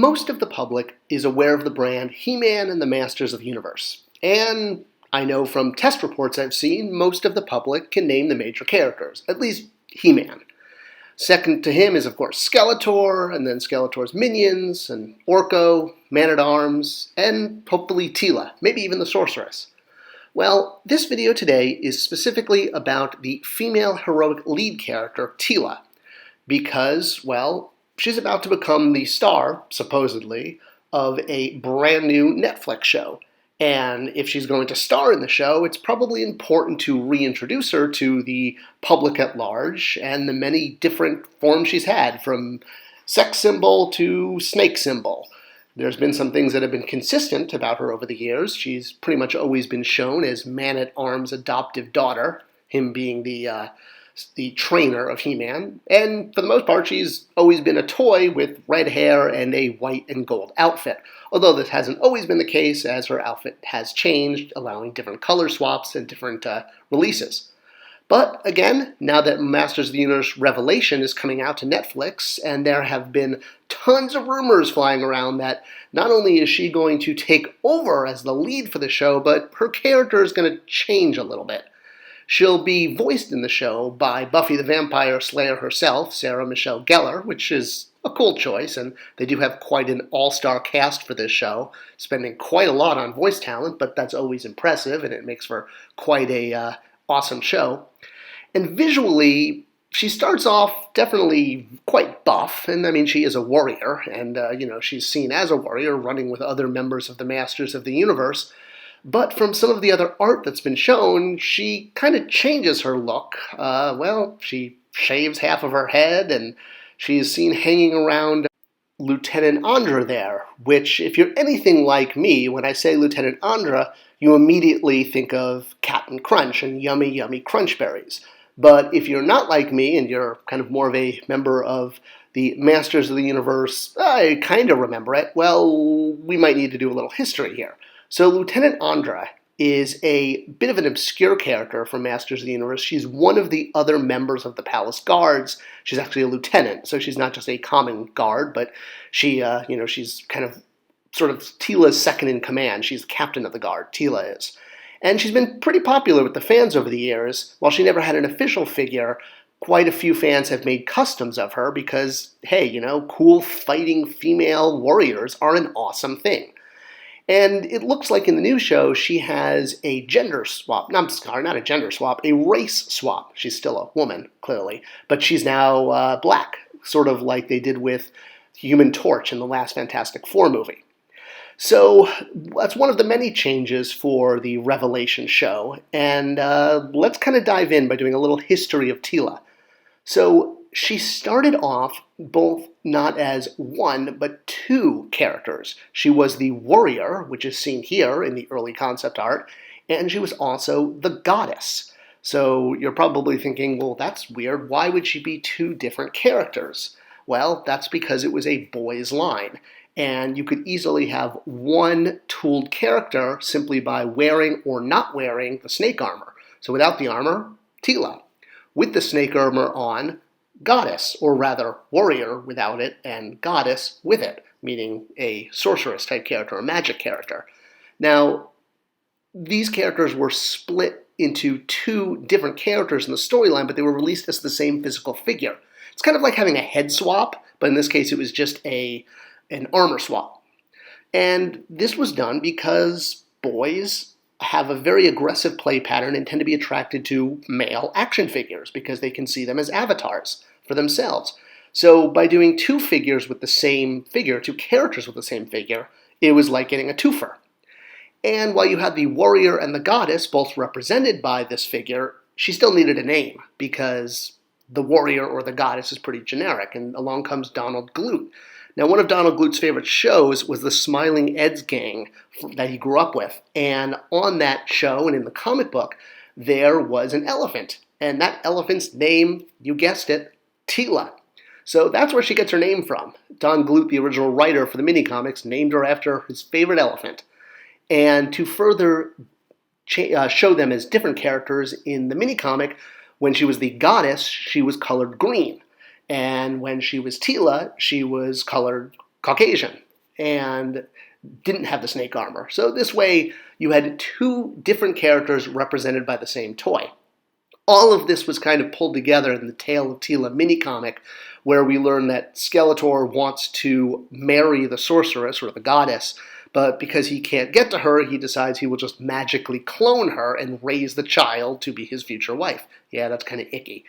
Most of the public is aware of the brand He-Man and the Masters of the Universe. And I know from test reports I've seen, most of the public can name the major characters, at least He-Man. Second to him is, of course, Skeletor, and then Skeletor's minions, and Orko, Man-at-Arms, and hopefully Teela, maybe even the Sorceress. Well, this video today is specifically about the female heroic lead character, Teela, because, well, she's about to become the star, supposedly, of a brand new Netflix show. And if she's going to star in the show, it's probably important to reintroduce her to the public at large and the many different forms she's had, from sex symbol to snake symbol. There's been some things that have been consistent about her over the years. She's pretty much always been shown as Man-at-Arms' adoptive daughter, him being the trainer of He-Man, and for the most part she's always been a toy with red hair and a white and gold outfit, although this hasn't always been the case, as her outfit has changed, allowing different color swaps and different releases. But again, now that Masters of the Universe Revelation is coming out to Netflix, and there have been tons of rumors flying around that not only is she going to take over as the lead for the show, but her character is going to change a little bit. She'll be voiced in the show by Buffy the Vampire Slayer herself, Sarah Michelle Gellar, which is a cool choice, and they do have quite an all-star cast for this show, spending quite a lot on voice talent, but that's always impressive, and it makes for quite a awesome show. And visually, she starts off definitely quite buff, and I mean, she is a warrior, and she's seen as a warrior running with other members of the Masters of the Universe. But from some of the other art that's been shown, she kind of changes her look. She shaves half of her head, and she is seen hanging around Lieutenant Andra there, which, if you're anything like me, when I say Lieutenant Andra, you immediately think of Captain Crunch and yummy, yummy crunch berries. But if you're not like me, and you're kind of more of a member of the Masters of the Universe, I kind of remember it, well, we might need to do a little history here. So Lieutenant Andra is a bit of an obscure character from Masters of the Universe. She's one of the other members of the Palace Guards. She's actually a lieutenant, so she's not just a common guard, but she's kind of sort of Teela's second in command. She's the captain of the guard, Teela is. And she's been pretty popular with the fans over the years. While she never had an official figure, quite a few fans have made customs of her because, hey, cool fighting female warriors are an awesome thing. And it looks like in the new show she has a gender swap. No, I'm sorry, not a gender swap, a race swap. She's still a woman, clearly, but she's now black, sort of like they did with Human Torch in the last Fantastic Four movie. So that's one of the many changes for the Revelation show, and let's kind of dive in by doing a little history of Teela. So she started off both not as one, but two characters. She was the warrior, which is seen here in the early concept art, and she was also the goddess. So you're probably thinking, well, that's weird. Why would she be two different characters? Well, that's because it was a boys' line, and you could easily have one tooled character simply by wearing or not wearing the snake armor. So without the armor, Teela. With the snake armor on, goddess, or rather warrior without it and goddess with it, meaning a sorceress type character, a magic character. Now, these characters were split into two different characters in the storyline, but they were released as the same physical figure. It's kind of like having a head swap, but in this case it was just an armor swap. And this was done because boys have a very aggressive play pattern and tend to be attracted to male action figures because they can see them as avatars for themselves. So by doing two figures with the same figure, two characters with the same figure, it was like getting a twofer. And while you had the warrior and the goddess both represented by this figure, she still needed a name because the warrior or the goddess is pretty generic, and along comes Donald Glut. Now, one of Donald Glut's favorite shows was the Smiling Ed's gang that he grew up with. And on that show and in the comic book, there was an elephant. And that elephant's name, you guessed it, Teela. So that's where she gets her name from. Don Glut, the original writer for the mini-comics, named her after his favorite elephant. And to further show them as different characters in the mini-comic, when she was the goddess, she was colored green. And when she was Teela, she was colored Caucasian. and didn't have the snake armor. So this way, you had two different characters represented by the same toy. All of this was kind of pulled together in the Tale of Teela mini-comic, where we learn that Skeletor wants to marry the sorceress, or the goddess, but because he can't get to her, he decides he will just magically clone her and raise the child to be his future wife. Yeah, that's kind of icky.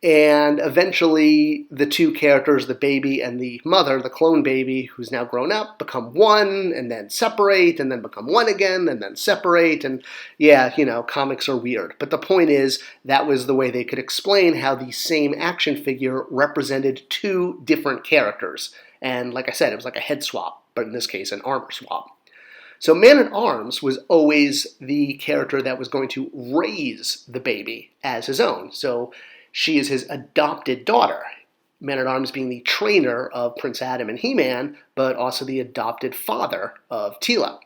And eventually, the two characters, the baby and the mother, the clone baby, who's now grown up, become one, and then separate, and then become one again, and then separate. And yeah, comics are weird. But the point is, that was the way they could explain how the same action figure represented two different characters. And like I said, it was like a head swap, but in this case, an armor swap. So Man-at-Arms was always the character that was going to raise the baby as his own. So she is his adopted daughter, Man-at-Arms being the trainer of Prince Adam and He-Man, but also the adopted father of Teela.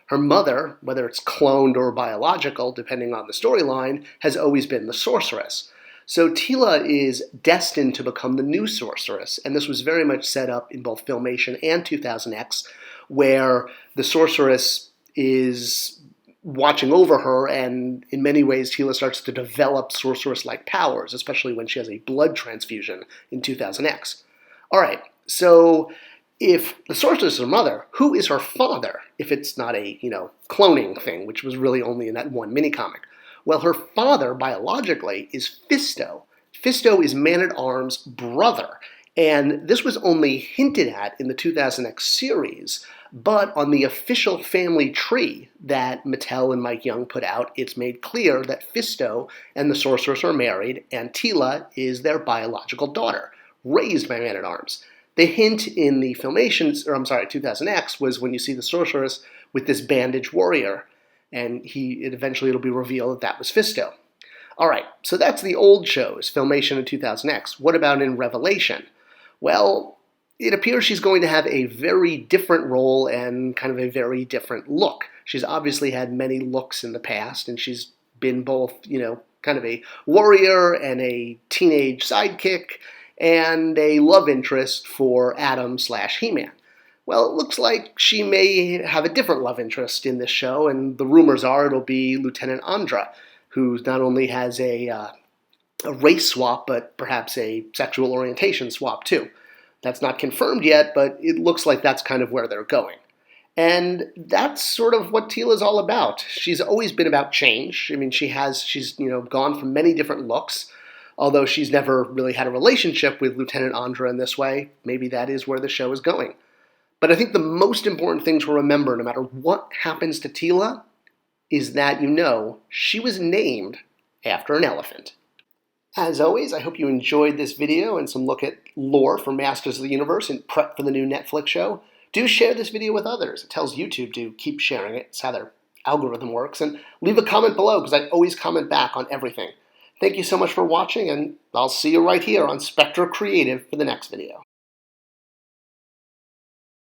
Her mother, whether it's cloned or biological, depending on the storyline, has always been the sorceress. So Teela is destined to become the new sorceress, and this was very much set up in both Filmation and 2000X, where the sorceress is watching over her, and in many ways Teela starts to develop sorceress-like powers, especially when she has a blood transfusion in 2000X. Alright, so if the sorceress is her mother, who is her father, if it's not a, cloning thing, which was really only in that one mini-comic? Well, her father, biologically, is Fisto. Fisto is Man-at-Arms' brother, and this was only hinted at in the 2000X series, but on the official family tree that Mattel and Mike Young put out, it's made clear that Fisto and the sorceress are married, and Teela is their biological daughter, raised by Man-at-Arms. The hint in the Filmation, 2000X, was when you see the sorceress with this bandaged warrior, and eventually it'll be revealed that that was Fisto. Alright, so that's the old shows, Filmation and 2000X. What about in Revelation? Well, it appears she's going to have a very different role and kind of a very different look. She's obviously had many looks in the past, and she's been both, kind of a warrior and a teenage sidekick and a love interest for Adam/He-Man. Well, it looks like she may have a different love interest in this show, and the rumors are it'll be Lieutenant Andra, who not only has a race swap, but perhaps a sexual orientation swap too. That's not confirmed yet, but it looks like that's kind of where they're going. And that's sort of what Teela's all about. She's always been about change. I mean, she's gone from many different looks, although she's never really had a relationship with Lieutenant Andra in this way. Maybe that is where the show is going. But I think the most important thing to remember, no matter what happens to Teela, is that she was named after an elephant. As always, I hope you enjoyed this video and some look at lore for Masters of the Universe in prep for the new Netflix show. Do share this video with others. It tells YouTube to keep sharing it. It's how their algorithm works. And leave a comment below, because I always comment back on everything. Thank you so much for watching, and I'll see you right here on Spector Creative for the next video.